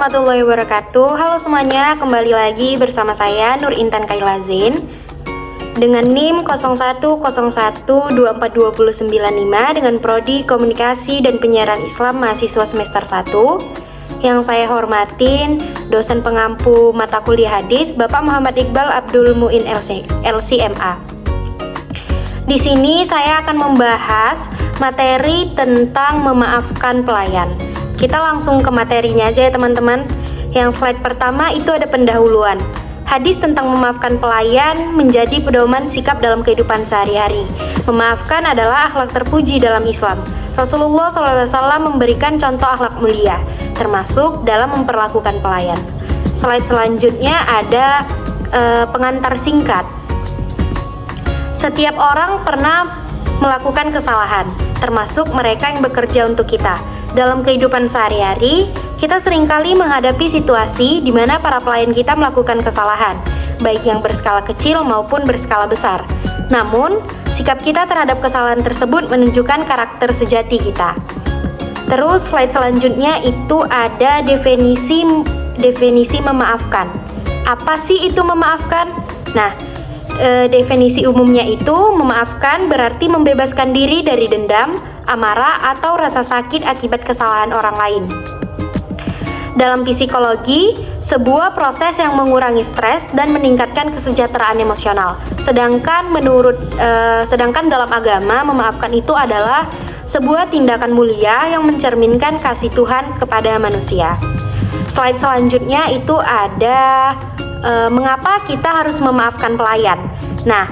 warahmatullahi wabarakatuh. Halo semuanya, kembali lagi bersama saya Nur Intan Kailazin dengan NIM 0101242095 dengan Prodi Komunikasi dan Penyiaran Islam mahasiswa semester 1. Yang saya hormatin dosen pengampu mata kuliah hadis Bapak Muhammad Iqbal Abdul Muin LCMA. Di sini saya akan membahas materi tentang memaafkan pelayan. Kita langsung ke materinya aja ya teman-teman. Yang slide pertama itu ada pendahuluan. Hadis tentang memaafkan pelayan menjadi pedoman sikap dalam kehidupan sehari-hari. Memaafkan adalah akhlak terpuji dalam Islam. Rasulullah SAW memberikan contoh akhlak mulia, termasuk dalam memperlakukan pelayan. Slide selanjutnya ada pengantar singkat. Setiap orang pernah melakukan kesalahan, termasuk mereka yang bekerja untuk kita. Dalam kehidupan sehari-hari, kita seringkali menghadapi situasi di mana para pelayan kita melakukan kesalahan, baik yang berskala kecil maupun berskala besar. Namun, sikap kita terhadap kesalahan tersebut menunjukkan karakter sejati kita. Terus, slide selanjutnya itu ada definisi memaafkan. Apa sih itu memaafkan? Nah, definisi umumnya itu memaafkan berarti membebaskan diri dari dendam, amarah, atau rasa sakit akibat kesalahan orang lain. Dalam psikologi, sebuah proses yang mengurangi stres dan meningkatkan kesejahteraan emosional. Sedangkan dalam agama, memaafkan itu adalah sebuah tindakan mulia yang mencerminkan kasih Tuhan kepada manusia. Slide selanjutnya itu ada mengapa kita harus memaafkan pelayan. Nah,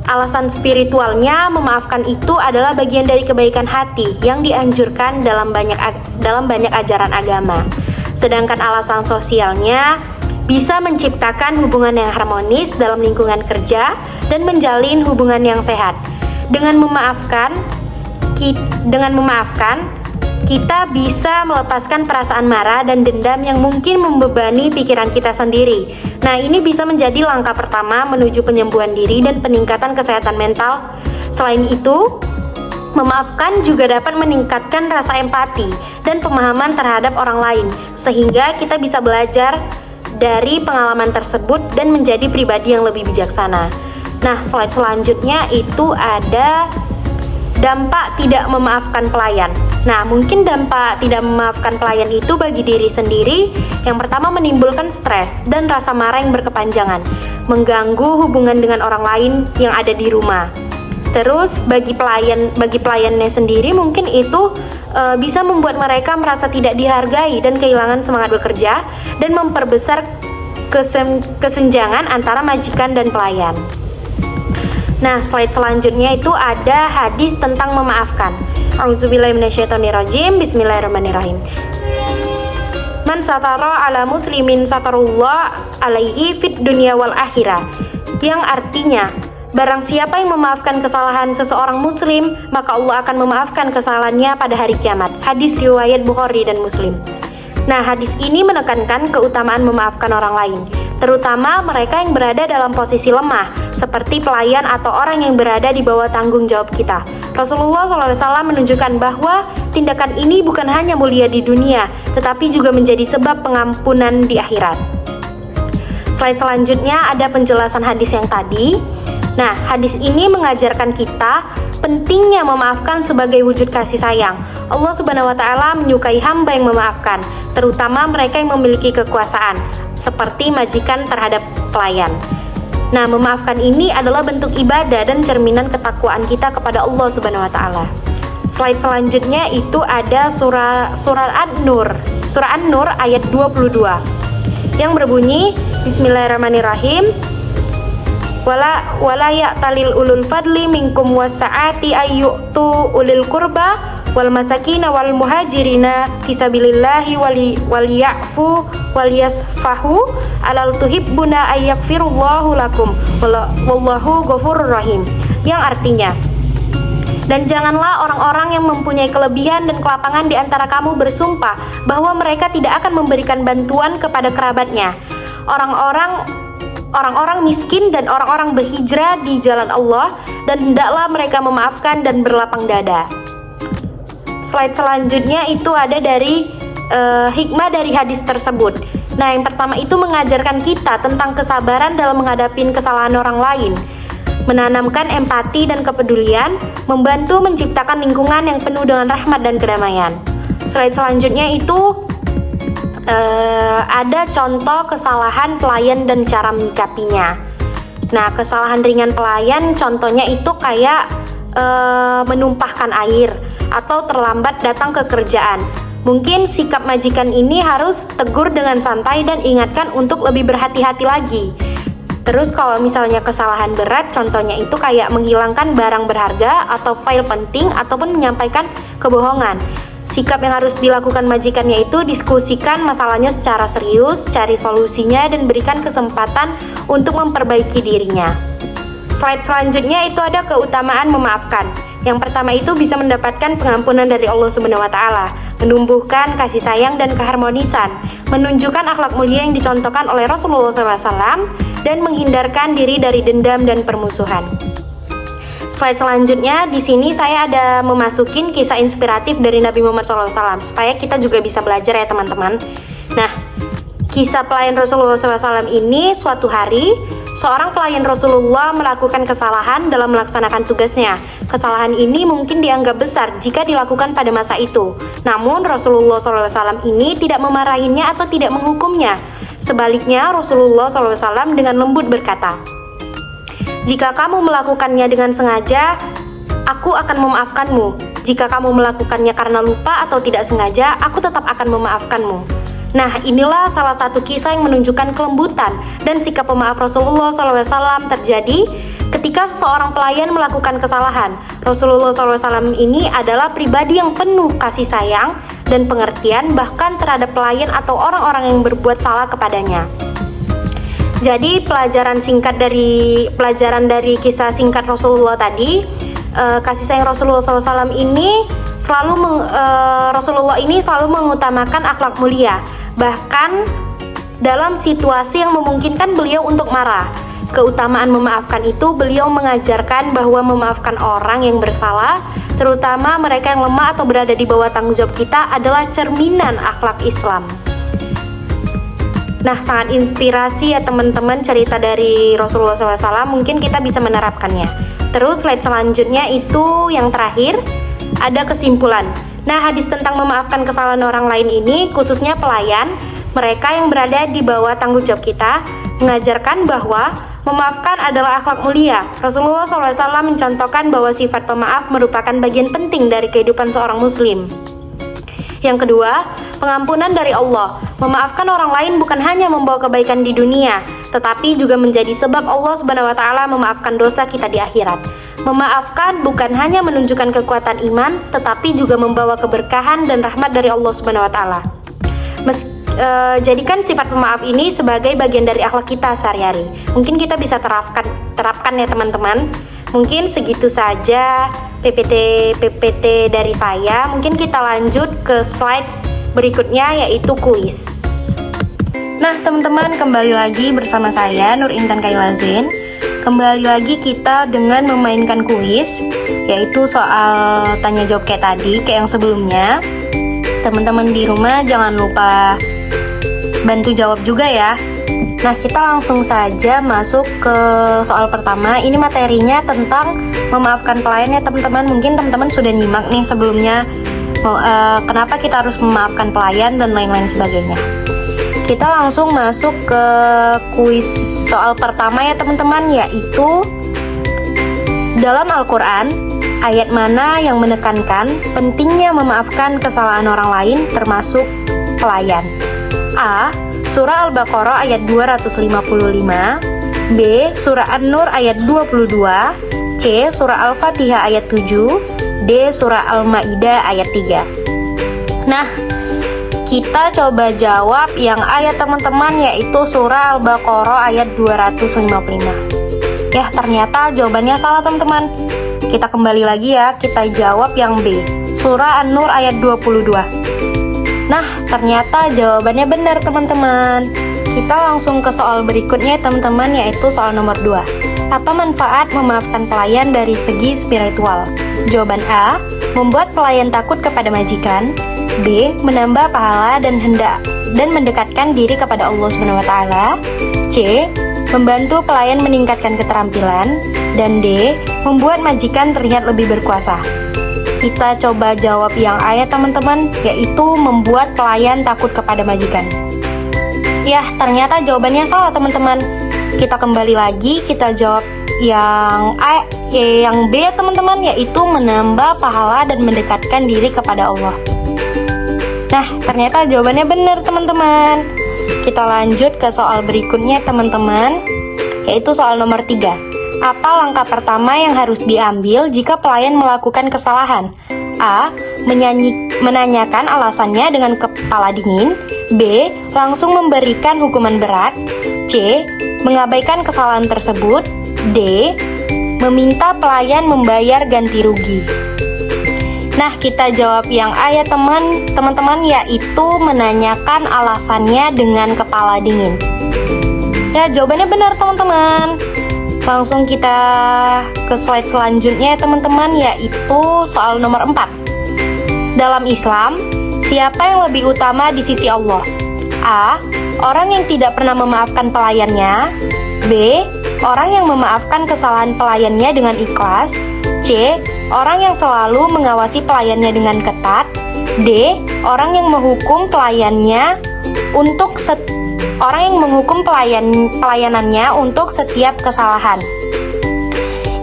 alasan spiritualnya memaafkan itu adalah bagian dari kebaikan hati yang dianjurkan dalam banyak ajaran agama. Sedangkan alasan sosialnya bisa menciptakan hubungan yang harmonis dalam lingkungan kerja dan menjalin hubungan yang sehat. Dengan memaafkan, kita bisa melepaskan perasaan marah dan dendam yang mungkin membebani pikiran kita sendiri. Nah, ini bisa menjadi langkah pertama menuju penyembuhan diri dan peningkatan kesehatan mental. Selain itu, memaafkan juga dapat meningkatkan rasa empati dan pemahaman terhadap orang lain, sehingga kita bisa belajar dari pengalaman tersebut dan menjadi pribadi yang lebih bijaksana. Nah, slide selanjutnya itu ada dampak tidak memaafkan pelayan. Nah, mungkin dampak tidak memaafkan pelayan itu bagi diri sendiri. Yang pertama, menimbulkan stres dan rasa marah yang berkepanjangan, mengganggu hubungan dengan orang lain yang ada di rumah. Terus bagi pelayannya sendiri mungkin itu bisa membuat mereka merasa tidak dihargai dan kehilangan semangat bekerja dan memperbesar kesenjangan antara majikan dan pelayan. Nah, slide selanjutnya itu ada hadis tentang memaafkan. A'udzubillahi minasyaitonirrajim. Bismillahirrahmanirrahim. Man satara ala muslimin satarullah alaihi fid dunya wal akhirah. Yang artinya, barang siapa yang memaafkan kesalahan seseorang muslim, maka Allah akan memaafkan kesalahannya pada hari kiamat. Hadis riwayat Bukhari dan Muslim. Nah, hadis ini menekankan keutamaan memaafkan orang lain, terutama mereka yang berada dalam posisi lemah, seperti pelayan atau orang yang berada di bawah tanggung jawab kita. Rasulullah SAW menunjukkan bahwa tindakan ini bukan hanya mulia di dunia, tetapi juga menjadi sebab pengampunan di akhirat. Slide selanjutnya ada penjelasan hadis yang tadi. Nah, hadis ini mengajarkan kita pentingnya memaafkan sebagai wujud kasih sayang. Allah Subhanahu wa Ta'ala menyukai hamba yang memaafkan, terutama mereka yang memiliki kekuasaan, seperti majikan terhadap pelayan. Nah, memaafkan ini adalah bentuk ibadah dan cerminan ketakwaan kita kepada Allah Subhanahu wa Ta'ala. Slide selanjutnya itu ada surah An-Nur. Surah An-Nur ayat 22 yang berbunyi, Bismillahirrahmanirrahim. Wala ya'talil ulul fadli minkum wasa'ati ayyu'tu ulil qurba wal masakina wal muhajirina fisabilillahi wal ya'fu wal yasfahu alal tuhibbuna ayyakfirullahu lakum wallahu ghafurur rahim. Yang artinya, dan janganlah orang-orang yang mempunyai kelebihan dan kelapangan di antara kamu bersumpah bahwa mereka tidak akan memberikan bantuan kepada kerabatnya, orang-orang miskin dan orang-orang berhijrah di jalan Allah, dan hendaklah mereka memaafkan dan berlapang dada. Slide selanjutnya itu ada dari hikmah dari hadis tersebut. Nah, yang pertama itu mengajarkan kita tentang kesabaran dalam menghadapi kesalahan orang lain, menanamkan empati dan kepedulian, membantu menciptakan lingkungan yang penuh dengan rahmat dan kedamaian. Slide selanjutnya itu ada contoh kesalahan pelayan dan cara menyikapinya. Nah, kesalahan ringan pelayan contohnya itu kayak menumpahkan air atau terlambat datang ke kerjaan. Mungkin sikap majikan ini harus tegur dengan santai dan ingatkan untuk lebih berhati-hati lagi. Terus kalau misalnya kesalahan berat, contohnya itu kayak menghilangkan barang berharga atau file penting ataupun menyampaikan kebohongan. Sikap yang harus dilakukan majikan yaitu diskusikan masalahnya secara serius, cari solusinya, dan berikan kesempatan untuk memperbaiki dirinya. Slide selanjutnya itu ada keutamaan memaafkan. Yang pertama itu bisa mendapatkan pengampunan dari Allah Subhanahu wa Ta'ala, menumbuhkan kasih sayang dan keharmonisan, menunjukkan akhlak mulia yang dicontohkan oleh Rasulullah SAW, dan menghindarkan diri dari dendam dan permusuhan. Slide selanjutnya, di sini saya ada memasukin kisah inspiratif dari Nabi Muhammad SAW, supaya kita juga bisa belajar ya teman-teman. Nah, kisah pelayan Rasulullah SAW ini suatu hari, seorang pelayan Rasulullah melakukan kesalahan dalam melaksanakan tugasnya. Kesalahan ini mungkin dianggap besar jika dilakukan pada masa itu. Namun Rasulullah SAW ini tidak memarahinya atau tidak menghukumnya. Sebaliknya Rasulullah SAW dengan lembut berkata, "Jika kamu melakukannya dengan sengaja, aku akan memaafkanmu. Jika kamu melakukannya karena lupa atau tidak sengaja, aku tetap akan memaafkanmu." Nah, inilah salah satu kisah yang menunjukkan kelembutan dan sikap pemaaf Rasulullah SAW terjadi ketika seseorang pelayan melakukan kesalahan. Rasulullah SAW ini adalah pribadi yang penuh kasih sayang dan pengertian bahkan terhadap pelayan atau orang-orang yang berbuat salah kepadanya. Jadi pelajaran dari kisah singkat Rasulullah tadi, kasih sayang Rasulullah SAW ini Rasulullah ini selalu mengutamakan akhlak mulia, bahkan dalam situasi yang memungkinkan beliau untuk marah. Keutamaan memaafkan itu beliau mengajarkan bahwa memaafkan orang yang bersalah, terutama mereka yang lemah atau berada di bawah tanggung jawab kita, adalah cerminan akhlak Islam. Nah, sangat inspirasi ya teman-teman cerita dari Rasulullah SAW, mungkin kita bisa menerapkannya. Terus slide selanjutnya itu yang terakhir, ada kesimpulan. Nah, hadis tentang memaafkan kesalahan orang lain ini, khususnya pelayan, mereka yang berada di bawah tanggung jawab kita, mengajarkan bahwa memaafkan adalah akhlak mulia. Rasulullah SAW mencontohkan bahwa sifat pemaaf merupakan bagian penting dari kehidupan seorang muslim. Yang kedua, pengampunan dari Allah. Memaafkan orang lain bukan hanya membawa kebaikan di dunia, tetapi juga menjadi sebab Allah Subhanahu wa Ta'ala memaafkan dosa kita di akhirat. Memaafkan bukan hanya menunjukkan kekuatan iman, tetapi juga membawa keberkahan dan rahmat dari Allah Subhanahu wa Ta'ala. Jadikan sifat pemaaf ini sebagai bagian dari akhlak kita sehari-hari. Mungkin kita bisa terapkan ya teman-teman. Mungkin segitu saja PPT dari saya. Mungkin kita lanjut ke slide berikutnya, yaitu kuis. Nah teman-teman, kembali lagi bersama saya Nur Intan Kailazen. Kembali lagi kita dengan memainkan kuis, yaitu soal tanya jawab kayak tadi, kayak yang sebelumnya. Teman-teman di rumah jangan lupa bantu jawab juga ya. Nah, kita langsung saja masuk ke soal pertama. Ini materinya tentang memaafkan pelayan ya teman-teman. Mungkin teman-teman sudah nyimak nih sebelumnya, kenapa kita harus memaafkan pelayan dan lain-lain sebagainya. Kita langsung masuk ke kuis soal pertama ya teman-teman, yaitu dalam Al-Quran, ayat mana yang menekankan pentingnya memaafkan kesalahan orang lain termasuk pelayan? A. Surah Al-Baqarah ayat 255, B. Surah An-Nur ayat 22, C. Surah Al-Fatihah ayat 7, D. Surah Al-Ma'idah ayat 3. Nah, kita coba jawab yang ayat teman-teman, yaitu Surah Al-Baqarah ayat 255. Ya, ternyata jawabannya salah teman-teman. Kita kembali lagi ya, kita jawab yang B, Surah An-Nur ayat 22. Nah, ternyata jawabannya benar teman-teman. Kita langsung ke soal berikutnya teman-teman, yaitu soal nomor 2. Apa manfaat memaafkan pelayan dari segi spiritual? Jawaban A, membuat pelayan takut kepada majikan. B. Menambah pahala dan mendekatkan diri kepada Allah Subhanahu wa taala. C. Membantu pelayan meningkatkan keterampilan. Dan D. Membuat majikan terlihat lebih berkuasa. Kita coba jawab yang A ya teman-teman, yaitu membuat pelayan takut kepada majikan. Ya, ternyata jawabannya salah teman-teman. Kita kembali lagi, kita jawab yang A, yang B ya teman-teman, yaitu menambah pahala dan mendekatkan diri kepada Allah. Nah, ternyata jawabannya benar teman-teman. Kita lanjut ke soal berikutnya teman-teman, yaitu soal nomor 3. Apa langkah pertama yang harus diambil jika pelayan melakukan kesalahan? A. Menanyakan alasannya dengan kepala dingin. B. Langsung memberikan hukuman berat. C. Mengabaikan kesalahan tersebut. D. Meminta pelayan membayar ganti rugi. Nah, kita jawab yang A ya teman-teman, yaitu menanyakan alasannya dengan kepala dingin. Ya, jawabannya benar teman-teman. Langsung kita ke slide selanjutnya ya teman-teman, yaitu soal nomor 4. Dalam Islam, siapa yang lebih utama di sisi Allah? A. Orang yang tidak pernah memaafkan pelayannya. B. Orang yang memaafkan kesalahan pelayannya dengan ikhlas. C. Orang yang selalu mengawasi pelayannya dengan ketat. D. Orang yang menghukum pelayanannya untuk setiap kesalahan.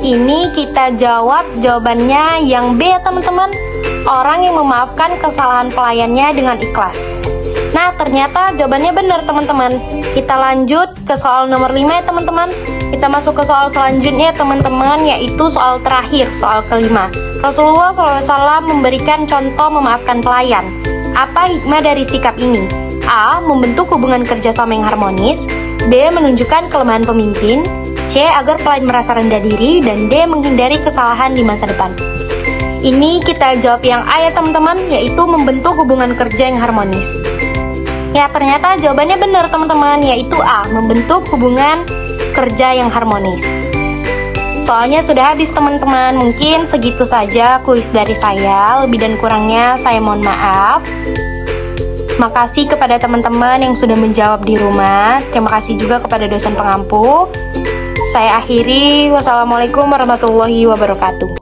Ini kita jawab jawabannya yang B ya teman-teman. Orang yang memaafkan kesalahan pelayannya dengan ikhlas. Nah, ternyata jawabannya benar teman-teman. Kita lanjut ke soal nomor 5 ya teman-teman. Kita masuk ke soal selanjutnya teman-teman, yaitu soal terakhir, soal kelima. Rasulullah SAW memberikan contoh memaafkan pelayan. Apa hikmah dari sikap ini? A. Membentuk hubungan kerjasama yang harmonis. B. Menunjukkan kelemahan pemimpin. C. Agar pelayan merasa rendah diri. Dan D. Menghindari kesalahan di masa depan. Ini kita jawab yang A ya teman-teman, yaitu membentuk hubungan kerja yang harmonis. Ya, ternyata jawabannya benar teman-teman, yaitu A. Membentuk hubungan kerja yang harmonis. Soalnya sudah habis teman-teman. Mungkin segitu saja kuis dari saya. Lebih dan kurangnya saya mohon maaf. Makasih kepada teman-teman yang sudah menjawab di rumah. Terima kasih juga kepada dosen pengampu. Saya akhiri. Wassalamualaikum warahmatullahi wabarakatuh.